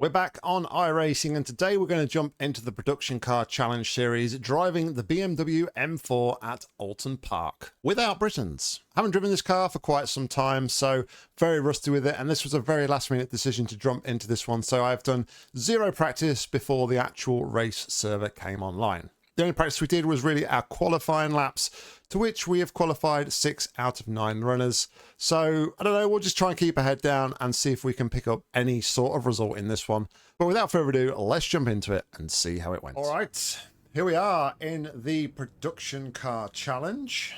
We're back on iRacing, and today we're going to jump into the production car challenge series, driving the BMW M4 at Oulton Park without Britons. I haven't driven this car for quite some time, so very rusty with it, and this was a very last minute decision to jump into this one, so I've done zero practice before the actual race server came online. The only practice we did was really our qualifying laps, to which we have qualified 6 out of 9 runners. So, I don't know, we'll just try and keep our head down and see if we can pick up any sort of result in this one. But without further ado, let's jump into it and see how it went. All right, here we are in the production car challenge.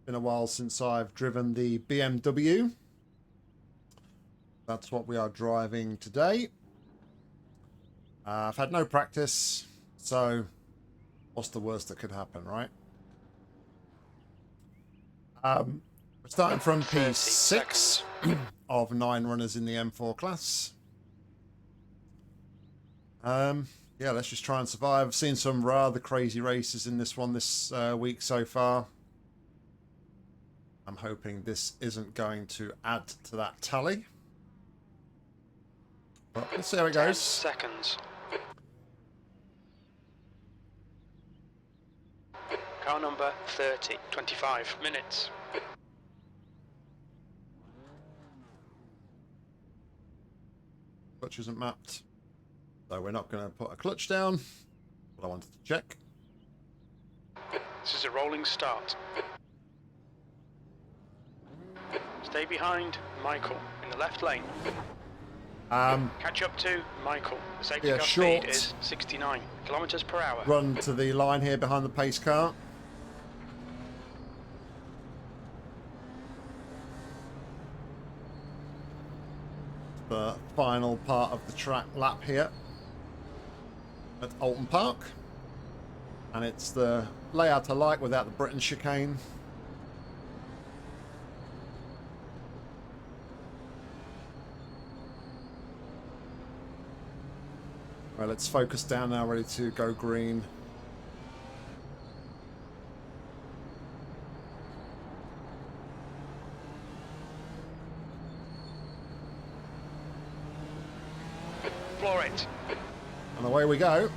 Been a while since I've driven the BMW. That's what we are driving today. I've had no practice, so what's the worst that could happen, right? We're starting from P6 of 9 runners in the M4 class. Yeah, let's just try and survive. I've seen some rather crazy races in this one this week so far. I'm hoping this isn't going to add to that tally. But let's see how it goes. 10 seconds. Car number 30, 25 minutes. Clutch isn't mapped, so we're not going to put a clutch down, but I wanted to check. This is a rolling start. Stay behind Michael in the left lane. Catch up to Michael. The safety car speed is 69 kilometers per hour. Run to the line here behind the pace car. The final part of the track lap here at Oulton Park, and it's the layout I like without the Britain chicane. Right, let's focus down now, ready to go green. Floor it. And away we go.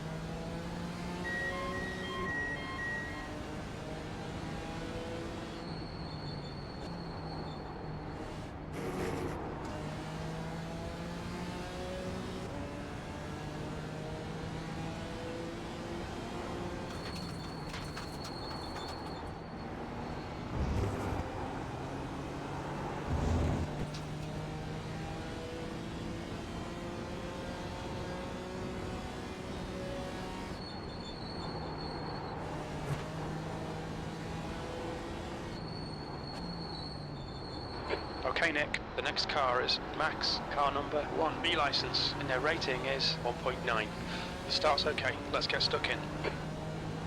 Okay, Nick, the next car is Max, car number 1, B license, and their rating is 1.9. The start's okay, let's get stuck in.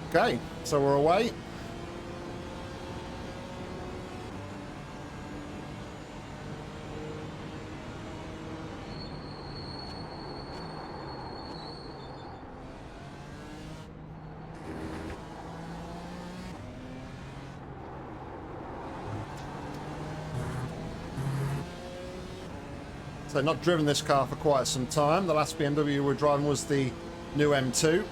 Okay, so we're away. So not driven this car for quite some time. The last BMW we were driving was the new M2.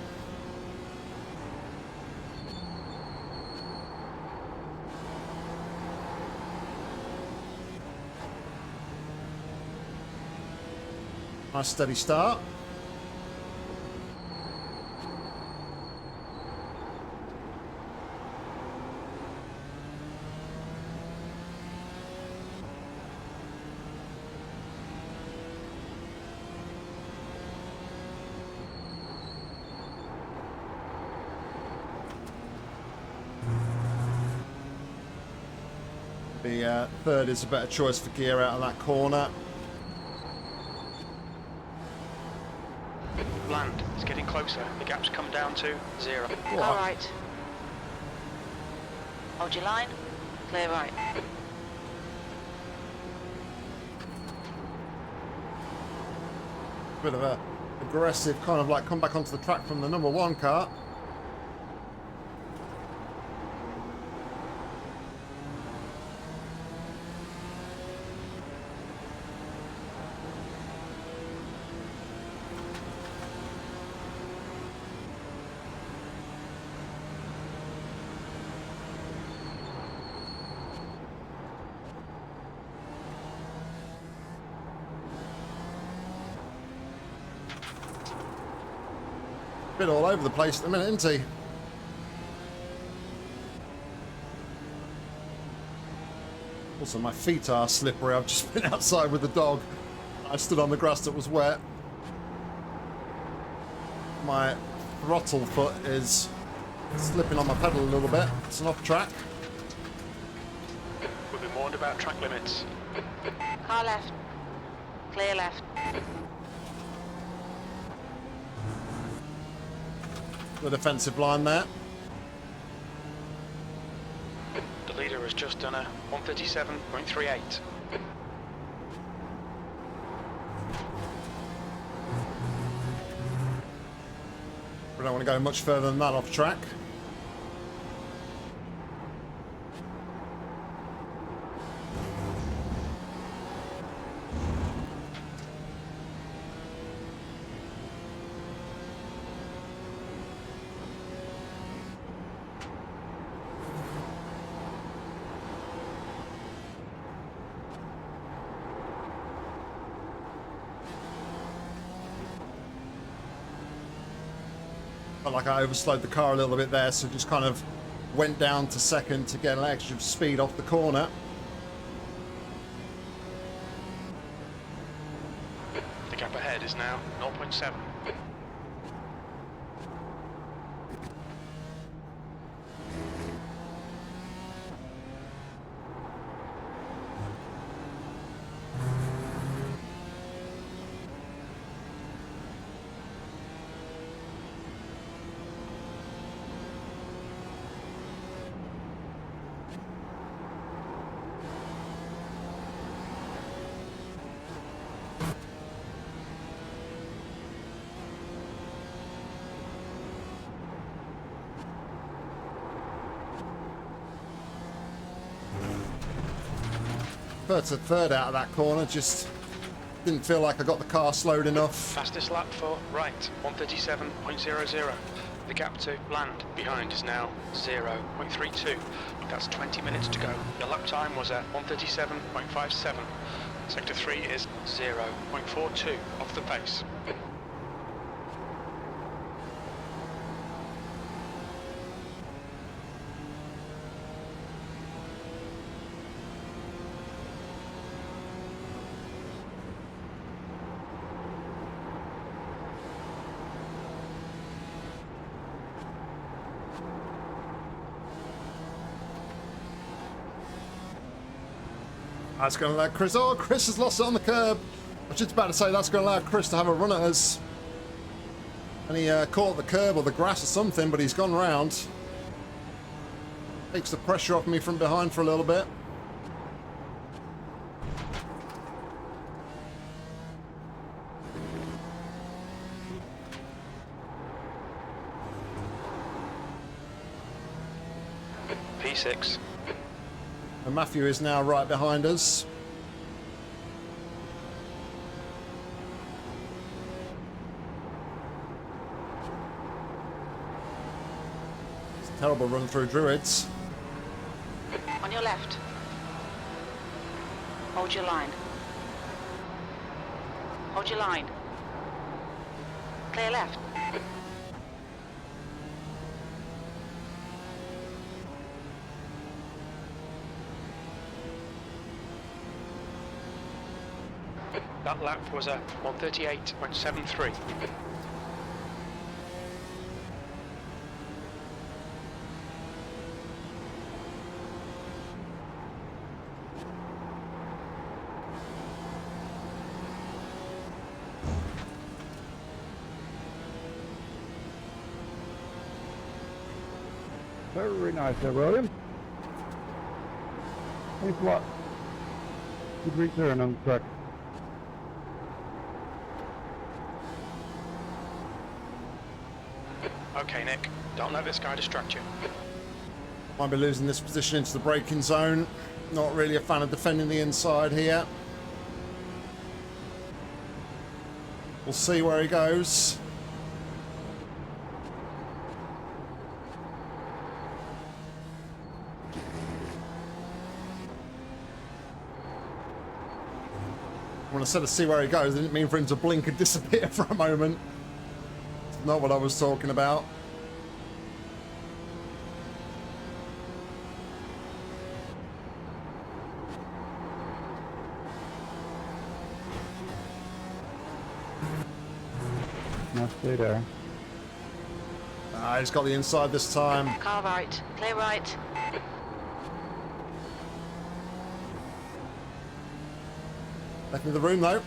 Nice steady start. The third is a better choice for gear out of that corner. Land, it's getting closer. The gap's come down to 0. What? All right. Hold your line. Clear right. Bit of a aggressive kind of like come back onto the track from the number 1 car. bit all over the place at the minute, isn't he? Also, my feet are slippery. I've just been outside with the dog. I stood on the grass that was wet. My throttle foot is slipping on my pedal a little bit. It's an off track. We've been warned about track limits. Car left. Clear left. The defensive line there. The leader has just done a 137.38. We don't want to go much further than that off track. Felt like I overslowed the car a little bit there, so just kind of went down to second to get an extra speed off the corner. The gap ahead is now 0.7. First to third out of that corner, just didn't feel like I got the car slowed enough. Fastest lap for right, 137.00. The gap to land behind is now 0.32. That's 20 minutes to go. The lap time was at 137.57. Sector 3 is 0.42 off the pace. That's going to allow Chris. Oh, Chris has lost it on the curb. I was just about to say that's going to allow Chris to have a run at us. And he caught the curb or the grass or something, but he's gone round. Takes the pressure off me from behind for a little bit. P6. And Matthew is now right behind us. It's a terrible run through Druids. On your left. Hold your line. Hold your line. Clear left. That lap was a 138.73. Very nice there, William. Thanks a lot. Good return on the track. Okay, Nick, don't let this guy distract you. Might be losing this position into the braking zone. Not really a fan of defending the inside here. We'll see where he goes. When I said to see where he goes, I didn't mean for him to blink and disappear for a moment. not what I was talking about. Now stay there. He's got the inside this time. Car right. Clear right. Left me the room though.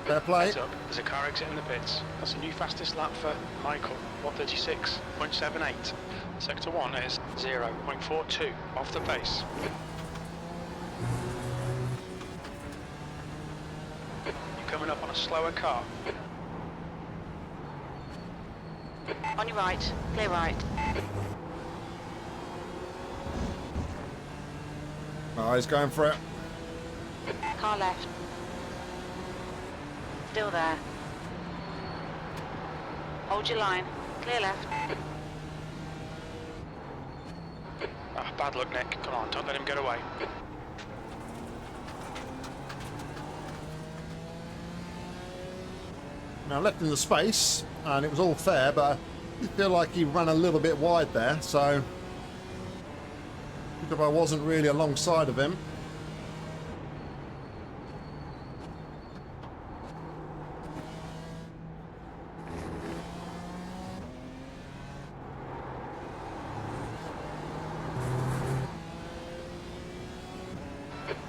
Fair play. Heads up, there's a car exiting the pits. That's a new fastest lap for Michael, 136.78. Sector 1 is 0.42 off the pace. You're coming up on a slower car. On your right. Clear right. Oh, he's going for it. Car left. Still there. Hold your line. Clear left. Ah, bad luck, Nick. Come on, don't let him get away. Now left in the space, and it was all fair, but I feel like he ran a little bit wide there, so if I wasn't really alongside of him.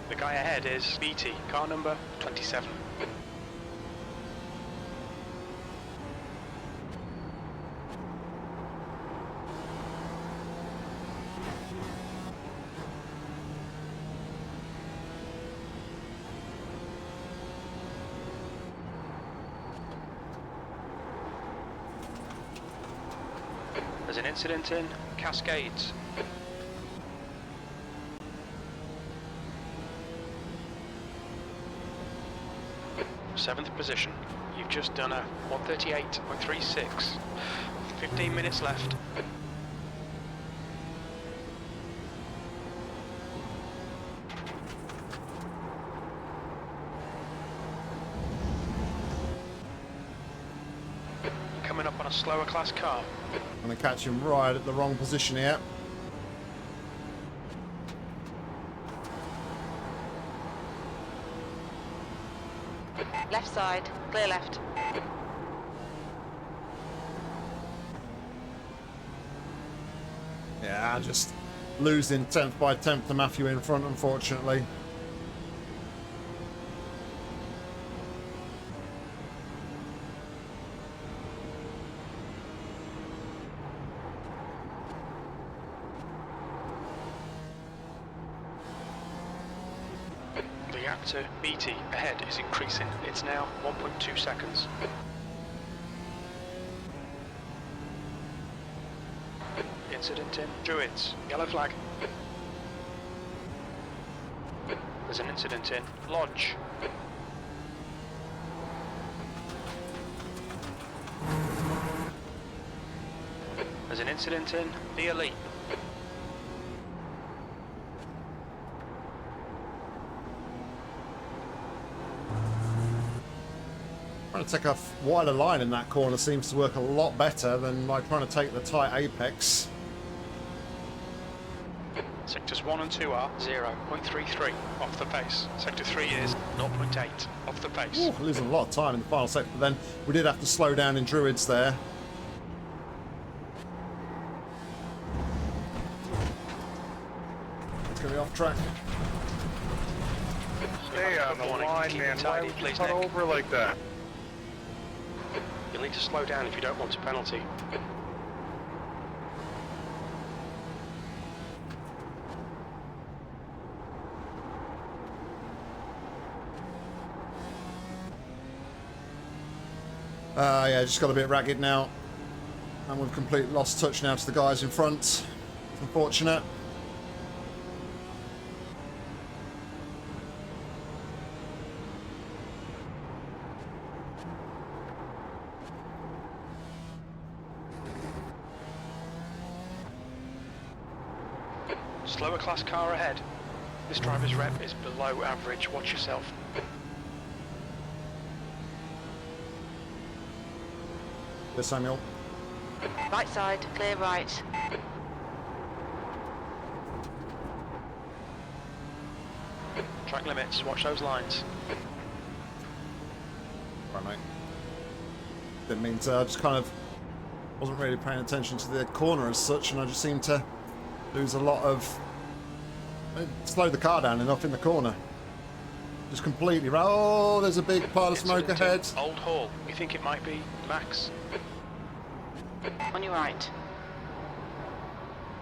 The guy ahead is BT, car number 27. There's an incident in Cascades. Seventh position. You've just done a 138.36. 15 minutes left. You're coming up on a slower class car. I'm going to catch him right at the wrong position here. Left side. Clear left. Yeah, just losing 10th by 10th to Matthew in front, unfortunately. The gap to BT ahead is increasing. It's now 1.2 seconds. Incident in Druids. Yellow flag. There's an incident in Lodge. There's an incident in the Elite. Trying to take a wider line in that corner seems to work a lot better than like trying to take the tight apex. Sectors 1 and 2 are 0.33 off the pace. Sector 3 is 0.8 off the pace. Ooh, losing a lot of time in the final sector, but then we did have to slow down in Druids there. It's going to be off track. Stay on the line, Keep man. it Why tidy, would you please, cut Nick. over like that? You'll need to slow down if you don't want a penalty. Yeah, just got a bit ragged now. And we've completely lost touch now to the guys in front. Unfortunate. Slower class car ahead. This driver's rep is below average. Watch yourself. There's Samuel. Right side, clear right. Track limits, watch those lines. Right, mate. Didn't mean to, I just kind of wasn't really paying attention to the corner as such, and I just seemed to lose a lot of... I slowed the car down enough in the corner. Just completely... Oh, there's a big pile of smoke Incident ahead. in Old Hall. We think it might be Max. On your right.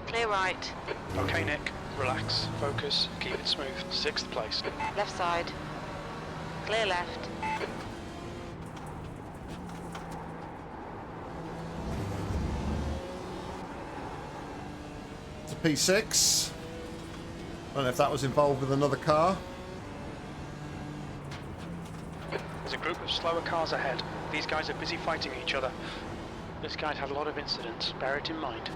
Clear right. Okay, Nick. Relax. Focus. Keep it smooth. 6th place. Left side. Clear left. It's a P6. I don't know if that was involved with another car. There's a group of slower cars ahead. These guys are busy fighting each other. This guy's had a lot of incidents. Bear it in mind.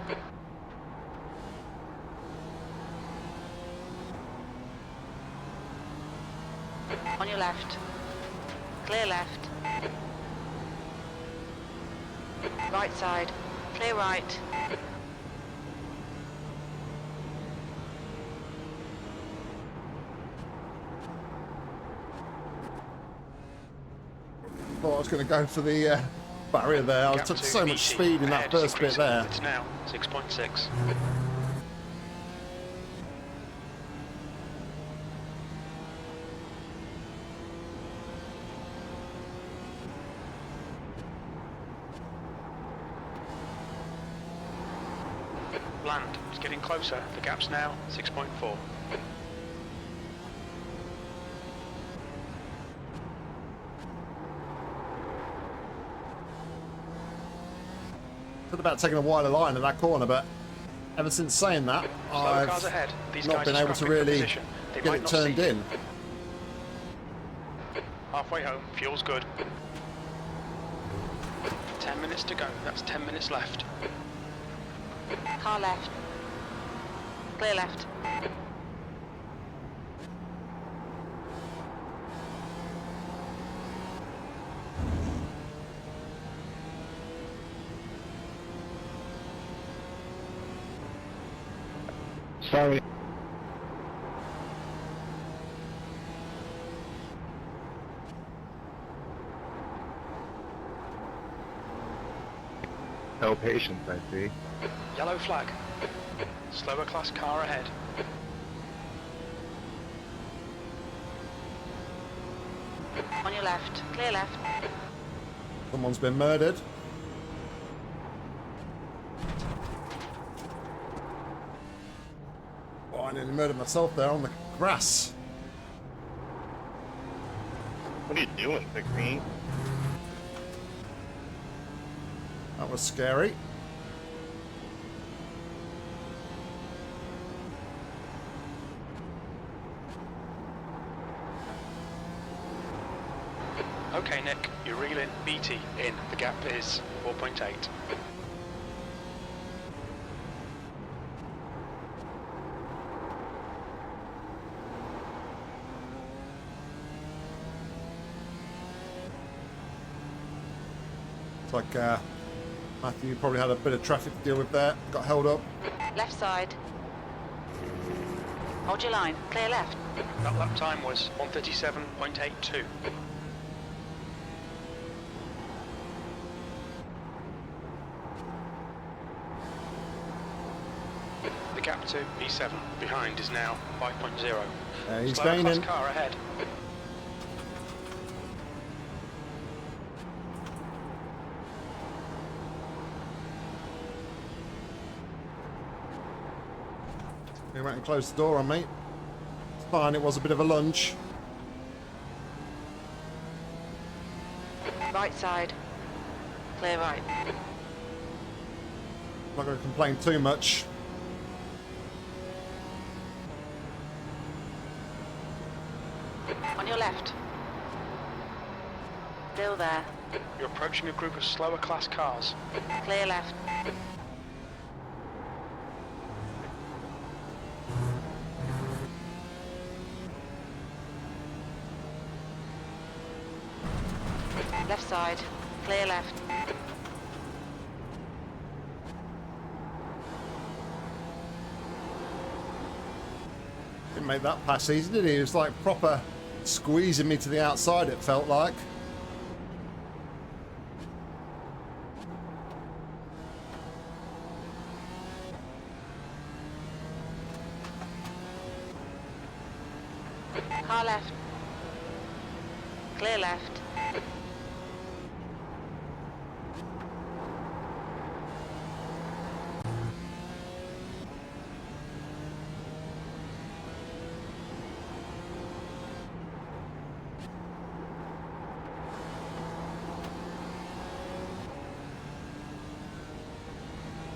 On your left. Clear left. Right side. Clear right. Thought I was going to go for the barrier there. I Gap took to so much BT. speed in that Ahead is first bit increasing. there. It's now 6.6. Land. It's getting closer. The gap's now 6.4. Thought about taking a wider line in that corner, but ever since saying that, Slower cars I've ahead. These not guys been are able to scrapping for really position. They get might it not turned see you. in. Halfway home. Fuel's good. 10 minutes to go. That's 10 minutes left. Car left. Clear left. Sorry. No patience, I see. Yellow flag. Slower class car ahead. On your left. Clear left. Someone's been murdered. Oh, I nearly murdered myself there on the grass. What are you doing, 16? That was scary. Okay, Nick, you're reeling BT in. The gap is 4.8. It's like Matthew probably had a bit of traffic to deal with there. Got held up. Left side. Hold your line. Clear left. That lap time was 1:37.82. The gap to B7 behind is now 5.0. He's Slower class gaining. car ahead. He went and closed the door on me. It's fine, it was a bit of a lunge. Right side. Clear right. I'm not going to complain too much. On your left. Still there. You're approaching a group of slower class cars. Clear left. Left side. Clear left. Didn't make that pass easy, did he? He was like proper squeezing me to the outside, it felt like. Car left. Clear left.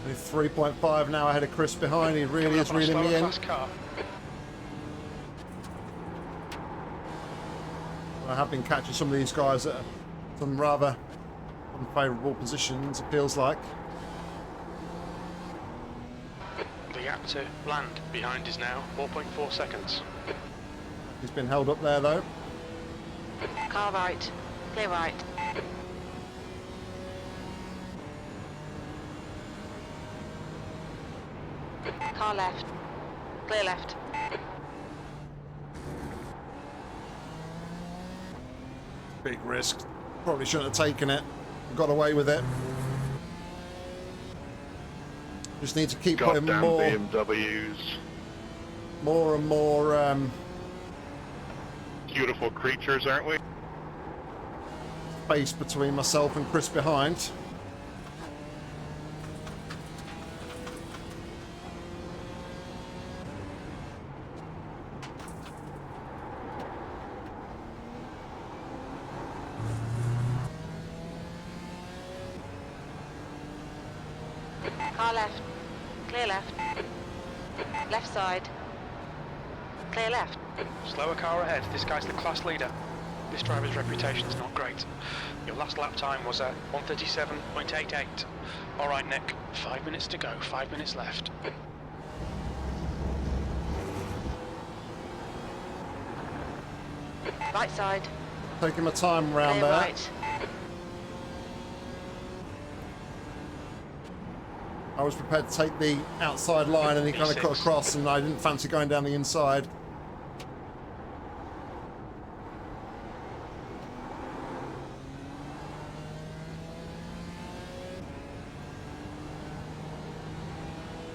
Only 3.5 now ahead of Chris behind. He really is reeling me in. Car. I have been catching some of these guys at some rather unfavourable positions, it feels like. The gap to land behind is now 4.4 seconds. He's been held up there though. Car right. Clear right. Car left. Clear left. Big risk. Probably shouldn't have taken it. Got away with it. Just need to keep putting Goddamn more BMWs. and more Beautiful creatures, aren't we? space between myself and Chris behind. Car left. Clear left. Left side. Clear left. Slower car ahead. This guy's the class leader. This driver's reputation is not great. Your last lap time was at 1:37.88. All right, Nick. 5 minutes to go. 5 minutes left. Right side. Taking my time around Clear there. right. I was prepared to take the outside line and he kind of cut E6. across and I didn't fancy going down the inside.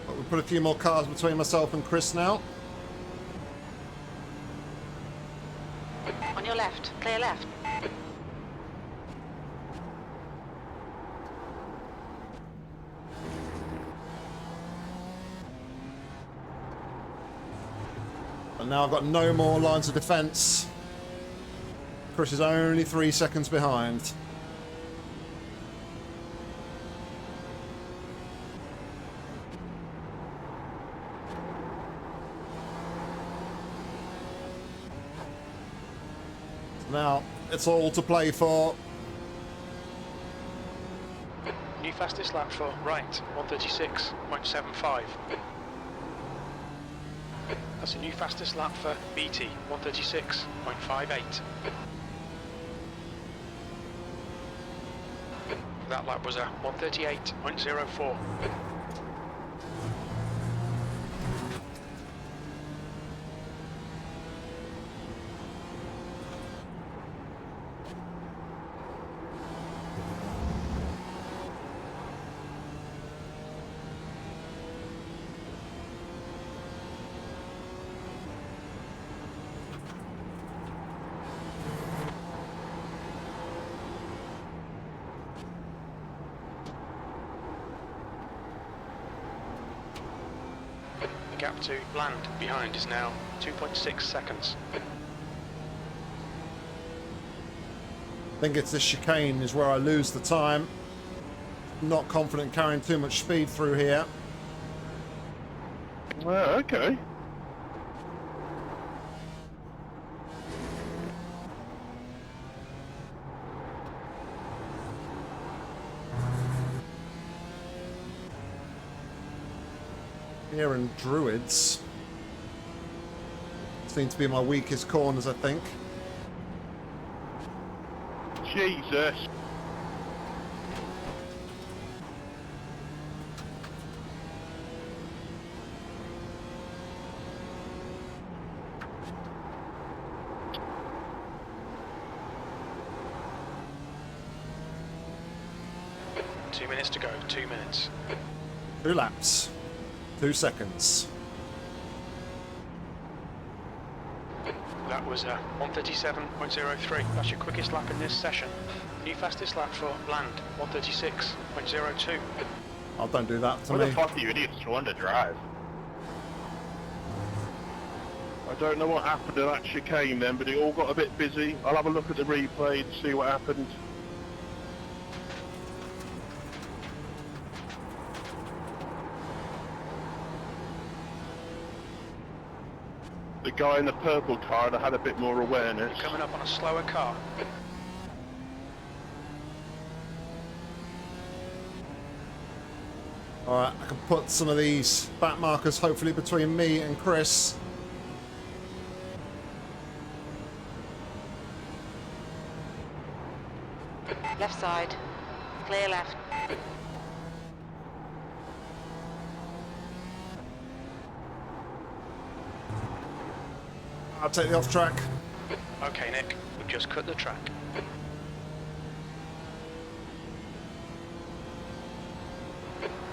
But we put a few more cars between myself and Chris now. On your left. Clear left. And now I've got no more lines of defence. Chris is only 3 seconds behind. Now it's all to play for. New fastest lap for right, 1:36.75. That's a new fastest lap for BT, 1:36.58. That lap was a 1:38.04. The gap to land behind is now 2.6 seconds. I think it's this chicane is where I lose the time. Not confident carrying too much speed through here. Well, okay. Here and Druids seem to be my weakest corners, I think. Jesus. 2 minutes to go. 2 minutes. 2 laps. 2 seconds. That was 137.03. That's your quickest lap in this session. New fastest lap for land, 136.02. Oh, don't do that to Where the me. fuck are you idiots trying to drive? I don't know what happened to that chicane then, but it all got a bit busy. I'll have a look at the replay and see what happened. The guy in the purple car had a bit more awareness. You're coming up on a slower car. Alright, I can put some of these back markers hopefully between me and Chris. Left side. Clear left. I'll take the off track. Okay, Nick, we've just cut the track.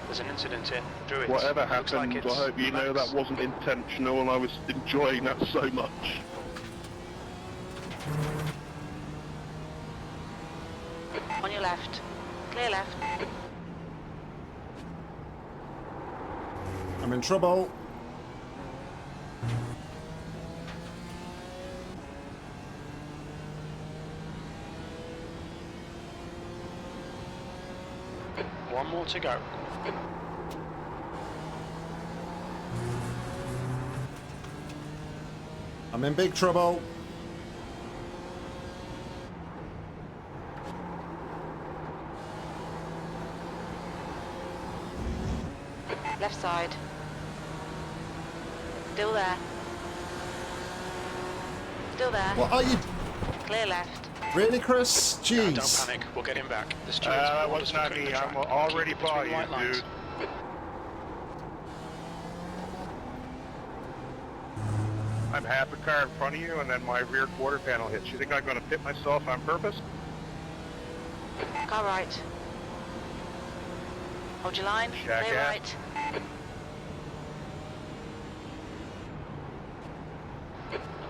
There's an incident in Druids. Whatever Looks happened, like I it's hope you know Max. that wasn't intentional and I was enjoying that so much. On your left. Clear left. I'm in trouble. One more to go. I'm in big trouble. Left side. Still there. Still there. What are you? Clear left. Really, Chris? No, don't Jeez. panic, we'll get him back. The stewards That warned us wasn't for cutting me, the I'm track. already Keep it between by you, white lines. dude. I'm half a car in front of you and then my rear quarter panel hits. You think I'm going to pit myself on purpose? Car right. Hold your line. Check Clear it. right.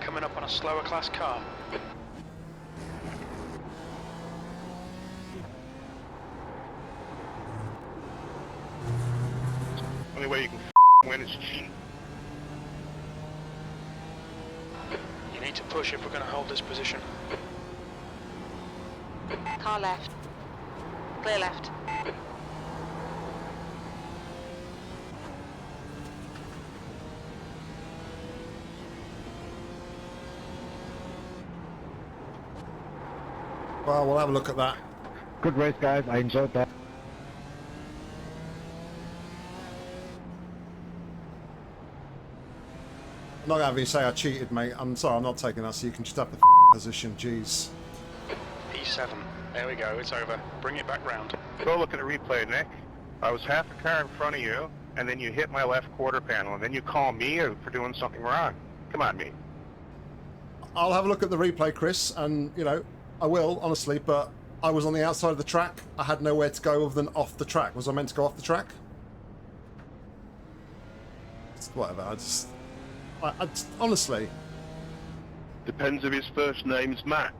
Coming up on a slower class car. Only way you can win is cheat. You need to push if we're going to hold this position. Car left. Clear left. Well, we'll have a look at that. Good race, guys. I enjoyed that. I'm not going to have you say I cheated, mate. I'm sorry, I'm not taking that, so you can just have the position. Jeez. P7. There we go, it's over. Bring it back round. Go look at the replay, Nick. I was half a car in front of you, and then you hit my left quarter panel, and then you call me for doing something wrong. Come on, me. I'll have a look at the replay, Chris, and, you know, I will, honestly, but I was on the outside of the track. I had nowhere to go other than off the track. Was I meant to go off the track? It's whatever, I just honestly. Depends if his first name's Max.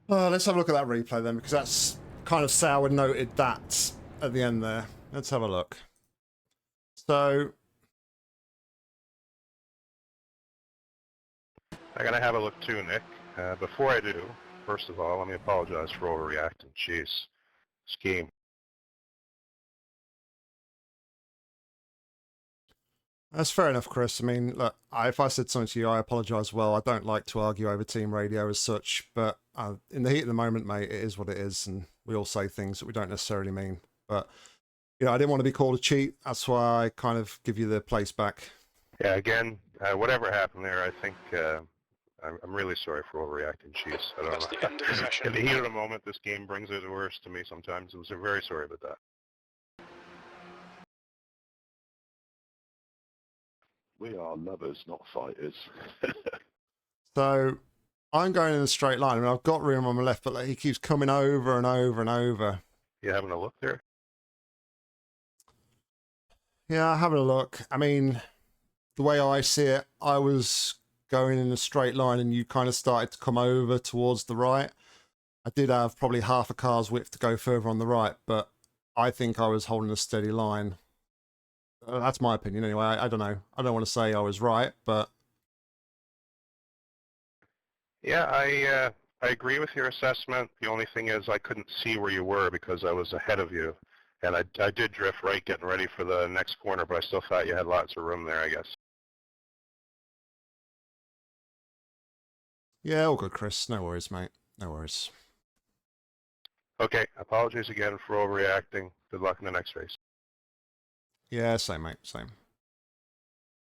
Let's have a look at that replay then, because that's kind of sour noted that at the end there. Let's have a look. So, I gotta have a look too, Nick. Before I do, first of all, let me apologize for overreacting. Jeez. Scheme. that's fair enough, Chris. I mean, look, if I said something to you, I apologise. Well, I don't like to argue over team radio as such, but in the heat of the moment, mate, it is what it is, and we all say things that we don't necessarily mean. But, you know, I didn't want to be called a cheat. That's why I kind of give you the place back. Yeah, again, whatever happened there, I think I'm really sorry for overreacting. Jeez, I don't That's know. the end of the session. In the heat of the moment, this game brings it worse to me sometimes. I'm so very sorry about that. We are lovers, not fighters. So, I'm going in a straight line. I mean, I've got room on my left, but like, he keeps coming over and over and over. You having a look there? Yeah, having a look. I mean, the way I see it, I was going in a straight line and you kind of started to come over towards the right. I did have probably half a car's width to go further on the right, but I think I was holding a steady line. That's my opinion anyway. I don't know. I don't want to say I was right, but... Yeah, I agree with your assessment. The only thing is I couldn't see where you were because I was ahead of you. And I did drift right getting ready for the next corner, but I still thought you had lots of room there, I guess. Yeah, all good, Chris. No worries, mate. No worries. Okay, apologies again for overreacting. Good luck in the next race. Yeah, same, mate. Same.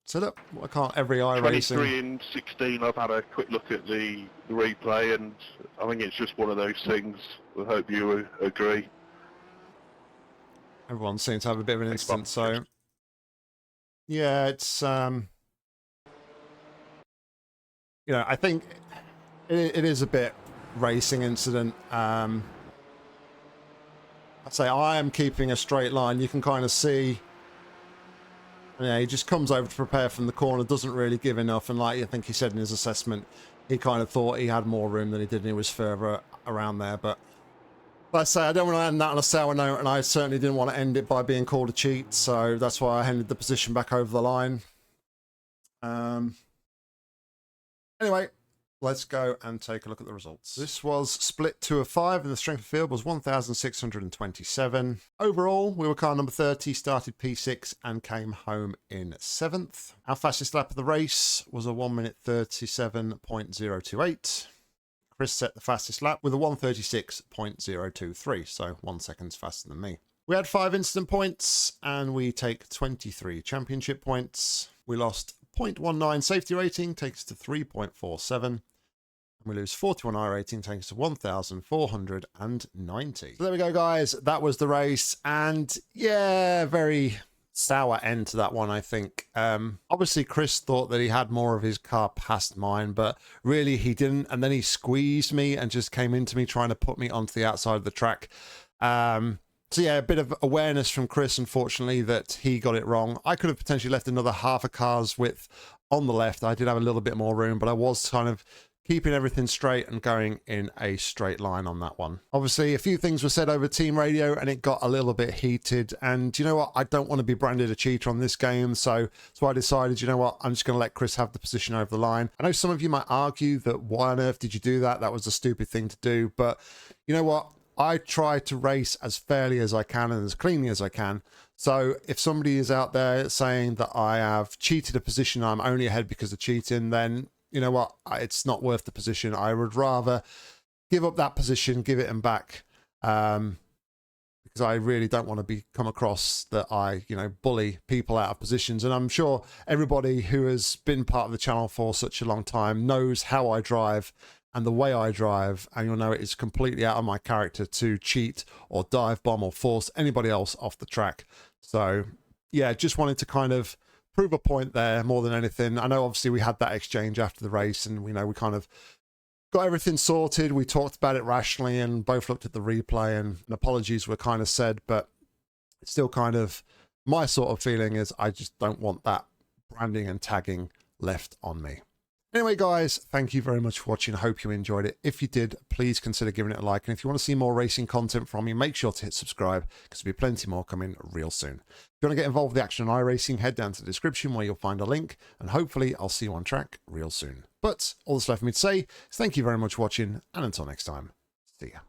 So look, I can't every iRacing... 23 and 16, I've had a quick look at the replay, and I think it's just one of those things. I hope you agree. Everyone seems to have a bit of an Thanks, instant, Bob. so... Yeah, it's... You know, I think it is a bit racing incident. I say I am keeping a straight line. You can kind of see... Yeah, he just comes over to prepare from the corner, doesn't really give enough, and like I think he said in his assessment, he kind of thought he had more room than he did and he was further around there. But like I say, I don't want to end that on a sour note, and I certainly didn't want to end it by being called a cheat, so that's why I handed the position back over the line. Anyway, let's go and take a look at the results. This was split 2 of 5 and the strength of field was 1,627. Overall, we were car number 30, started P6 and came home in 7th. Our fastest lap of the race was a 1 minute 37.028. Chris set the fastest lap with a 1:36.023, so 1 second faster than me. We had 5 incident points and we take 23 championship points. We lost 0.19 safety rating, takes us to 3.47. And we lose 41 I rating, takes us to 1,490. So there we go, guys. That was the race. And yeah, very sour end to that one, I think. Obviously, Chris thought that he had more of his car past mine, but really he didn't. And then he squeezed me and just came into me trying to put me onto the outside of the track. So yeah, a bit of awareness from Chris, unfortunately, that he got it wrong. I could have potentially left another half a car's width on the left. I did have a little bit more room, but I was kind of keeping everything straight and going in a straight line on that one. Obviously, a few things were said over team radio and it got a little bit heated. And you know what? I don't want to be branded a cheater on this game. So I decided, you know what? I'm just going to let Chris have the position over the line. I know some of you might argue that why on earth did you do that? That was a stupid thing to do. But you know what? I try to race as fairly as I can and as cleanly as I can. So if somebody is out there saying that I have cheated a position, I'm only ahead because of cheating, then you know what? It's not worth the position. I would rather give up that position, give it them back, because I really don't want to come across that I, you know, bully people out of positions. And I'm sure everybody who has been part of the channel for such a long time knows how I drive and the way I drive, and you'll know it is completely out of my character to cheat or dive bomb or force anybody else off the track. So yeah, just wanted to kind of prove a point there more than anything. I know obviously we had that exchange after the race and we know we kind of got everything sorted. We talked about it rationally and both looked at the replay and apologies were kind of said, but it's still kind of my sort of feeling is I just don't want that branding and tagging left on me. Anyway, guys, thank you very much for watching. I hope you enjoyed it. If you did, please consider giving it a like. And if you want to see more racing content from me, make sure to hit subscribe because there'll be plenty more coming real soon. If you want to get involved with the action on iRacing, head down to the description where you'll find a link. And hopefully I'll see you on track real soon. But all that's left for me to say is thank you very much for watching. And until next time, see ya.